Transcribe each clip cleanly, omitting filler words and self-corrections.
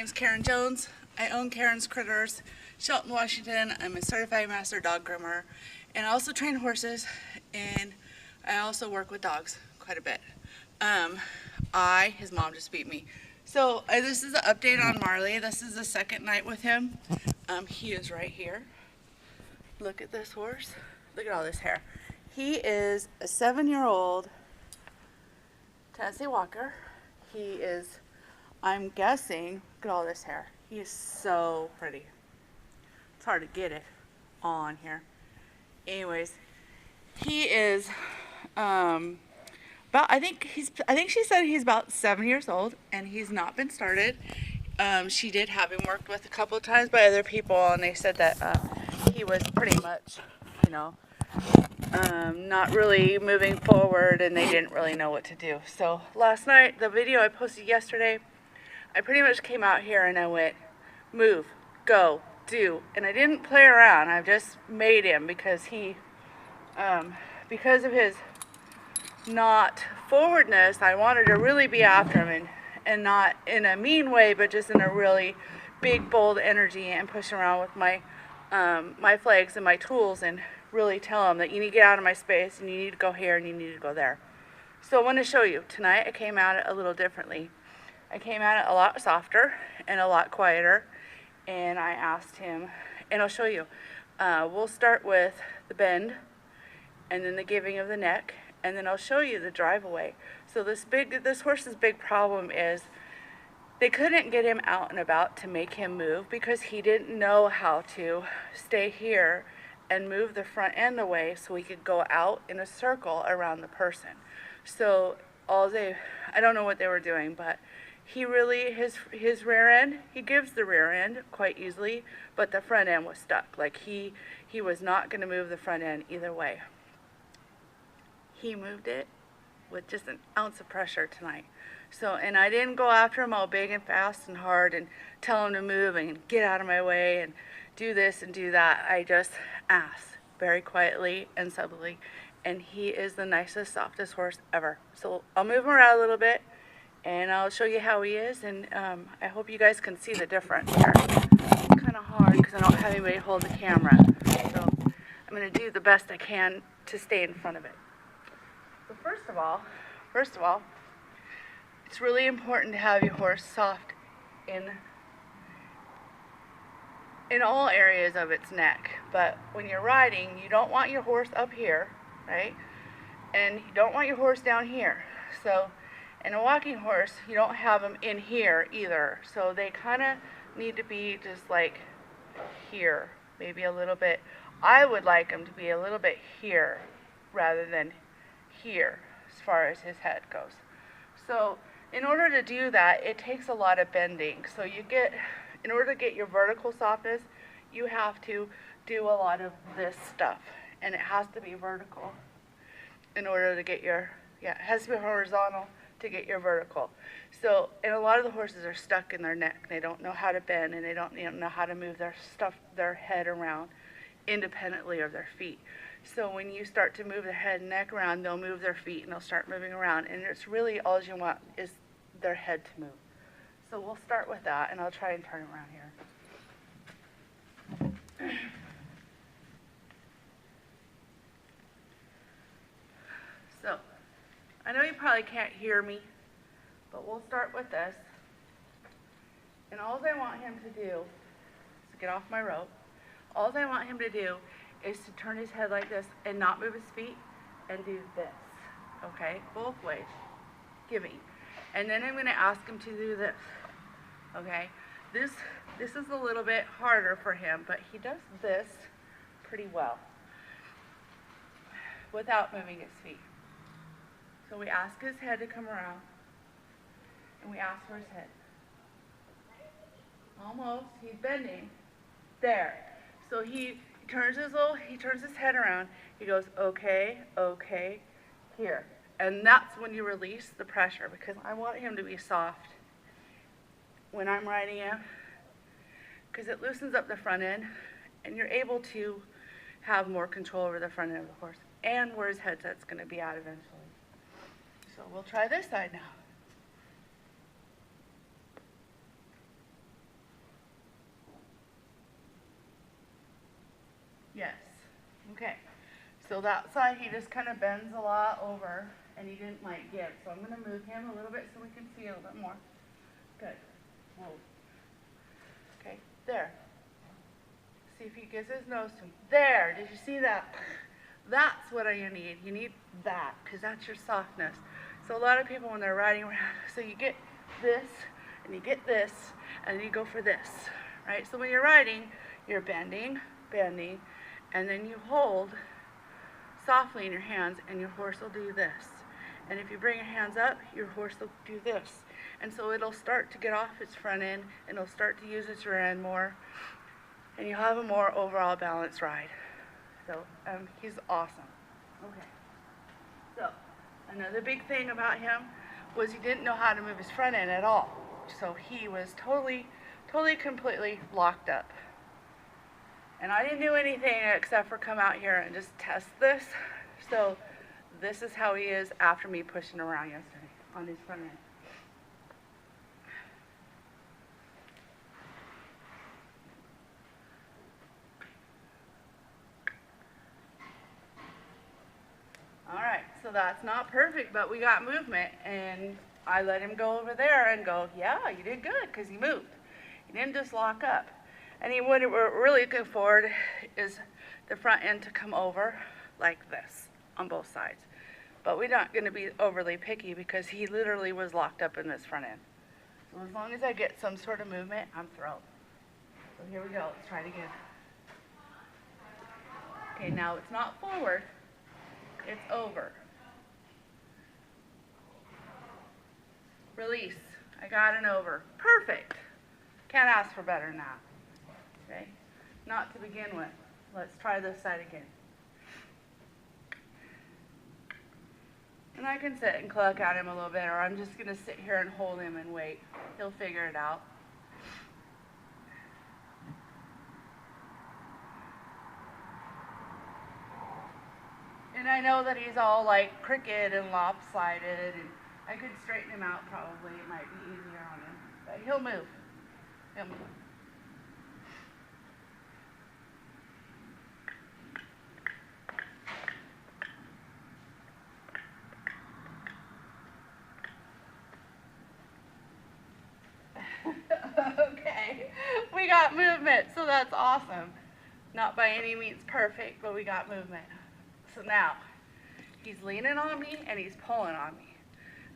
name's Karen Jones. I own Karen's Critters, Shelton, Washington. I'm a certified master dog groomer, and I also train horses, and I also work with dogs quite a bit. His mom just beat me. So this is an update on Marley. This is the second night with him. He is right here. Look at this horse. Look at all this hair. He is a 7-year-old Tennessee Walker. He is, I'm guessing, look at all this hair. He is so pretty. It's hard to get it on here. Anyways, he is I think she said he's about 7 years old, and he's not been started. She did have him worked with a couple of times by other people, and they said that he was pretty much, not really moving forward, and they didn't really know what to do. So last night, the video I posted yesterday, I pretty much came out here and I went, move, go, do, and I didn't play around. I just made him because because of his not forwardness, I wanted to really be after him, and not in a mean way, but just in a really big, bold energy, and push around with my my flags and my tools, and really tell him that you need to get out of my space, and you need to go here, and you need to go there. So I want to show you. Tonight I came at it a little differently. I came at it a lot softer and a lot quieter, and I asked him, and I'll show you. We'll start with the bend, and then the giving of the neck, and then I'll show you the drive away. So this horse's big problem is they couldn't get him out and about to make him move, because he didn't know how to stay here and move the front end away so he could go out in a circle around the person. So I don't know what they were doing, but he really, his rear end, he gives the rear end quite easily, but the front end was stuck. Like he was not going to move the front end either way. He moved it with just an ounce of pressure tonight. So, and I didn't go after him all big and fast and hard and tell him to move and get out of my way and do this and do that. I just asked very quietly and subtly, and he is the nicest, softest horse ever. So I'll move him around a little bit, and I'll show you how he is, and I hope you guys can see the difference here. It's kind of hard because I don't have anybody to hold the camera, so I'm going to do the best I can to stay in front of it. So first of all, it's really important to have your horse soft in all areas of its neck. But when you're riding, you don't want your horse up here, right? And you don't want your horse down here. So in a walking horse, you don't have them in here either. So they kind of need to be just like here, maybe a little bit. I would like them to be a little bit here rather than here as far as his head goes. So in order to do that, it takes a lot of bending. So in order to get your vertical softness, you have to do a lot of this stuff, and it has to be vertical in order to get it has to be horizontal to get your vertical. So, and a lot of the horses are stuck in their neck. They don't know how to bend, and they don't know how to move their head around independently of their feet. So when you start to move their head and neck around, they'll move their feet and they'll start moving around, and it's really all you want is their head to move. So we'll start with that, and I'll try and turn around here. So, I know you probably can't hear me, but we'll start with this. And all I want him to do is get off my rope. All I want him to do is to turn his head like this and not move his feet and do this, okay? Both ways, giving. And then I'm going to ask him to do this, okay? This is a little bit harder for him, but he does this pretty well without moving his feet. So we ask his head to come around, and we ask for his head. Almost, he's bending. There. So he turns his head around. He goes, okay, okay, here. And that's when you release the pressure, because I want him to be soft when I'm riding him, because it loosens up the front end, and you're able to have more control over the front end of the horse and where his headset's going to be at eventually. So we'll try this side now. So that side he just kind of bends a lot over and he didn't like give. So I'm going to move him a little bit so we can see a little bit more. Good. Whoa. Okay, there. See if he gives his nose to me. There, did you see that? That's what you need. You need that because that's your softness. So a lot of people when they're riding around, so you get this and you get this and then you go for this, right? So when you're riding, you're bending, bending, and then you hold softly in your hands and your horse will do this. And if you bring your hands up, your horse will do this. And so it'll start to get off its front end and it'll start to use its rear end more. And you'll have a more overall balanced ride. So he's awesome. Okay. So another big thing about him was he didn't know how to move his front end at all. So he was totally, completely locked up. And I didn't do anything except for come out here and just test this. So this is how he is after me pushing around yesterday on his front end. Alright, so that's not perfect, but we got movement, and I let him go over there and go, yeah, you did good, because he moved. He didn't just lock up. And what we're really looking for is the front end to come over like this on both sides. But we're not going to be overly picky because he literally was locked up in this front end. So as long as I get some sort of movement, I'm thrilled. So here we go, let's try it again. Okay, now it's not forward. It's over. Release. I got an over. Perfect. Can't ask for better than that. Okay? Not to begin with. Let's try this side again. And I can sit and cluck at him a little bit, or I'm just going to sit here and hold him and wait. He'll figure it out. And I know that he's all like crooked and lopsided, and I could straighten him out probably. It might be easier on him. But he'll move. He'll move. Okay, we got movement, so that's awesome. Not by any means perfect, but we got movement. So now, he's leaning on me and he's pulling on me.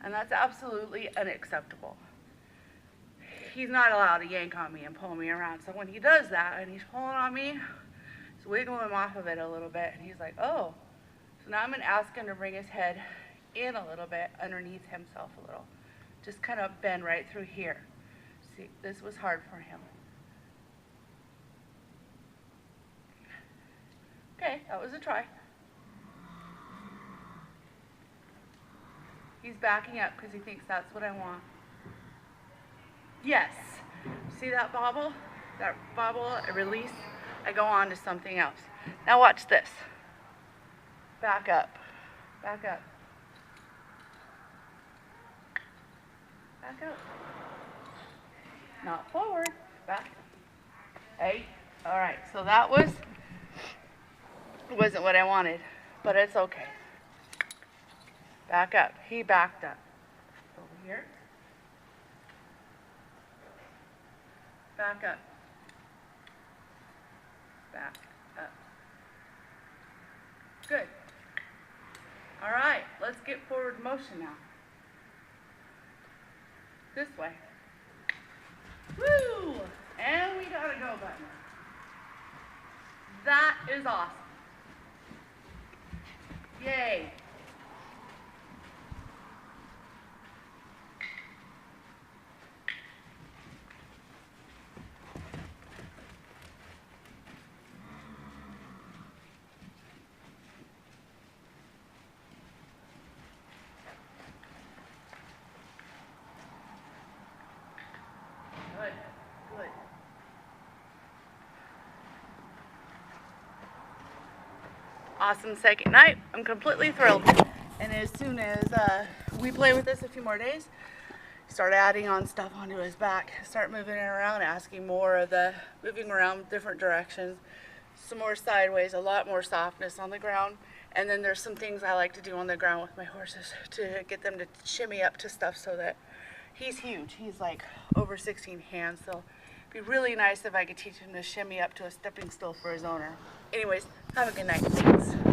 And that's absolutely unacceptable. He's not allowed to yank on me and pull me around. So when he does that and he's pulling on me, just wiggle him off of it a little bit. And he's like, oh. So now I'm going to ask him to bring his head in a little bit, underneath himself a little. Just kind of bend right through here. See, this was hard for him. Okay, that was a try. He's backing up because he thinks that's what I want. Yes. See that bobble? That bobble, I release, I go on to something else. Now watch this. Back up. Back up. Back up. Not forward. Back. Hey. Alright, so that wasn't what I wanted, but it's okay. Back up. He backed up. Over here. Back up. Back up. Good. All right, let's get forward motion now. This way. Woo! And we got a go button. That is awesome. Yay. Good, good. Awesome second night. I'm completely thrilled. And as soon as we play with this a few more days, start adding on stuff onto his back, start moving it around, asking more of the moving around different directions. some more sideways, a lot more softness on the ground. And then there's some things I like to do on the ground with my horses to get them to shimmy up to stuff so that he's huge. He's like over 16 hands, so it'd be really nice if I could teach him to shimmy up to a stepping stool for his owner. Anyways, have a good night. Thanks.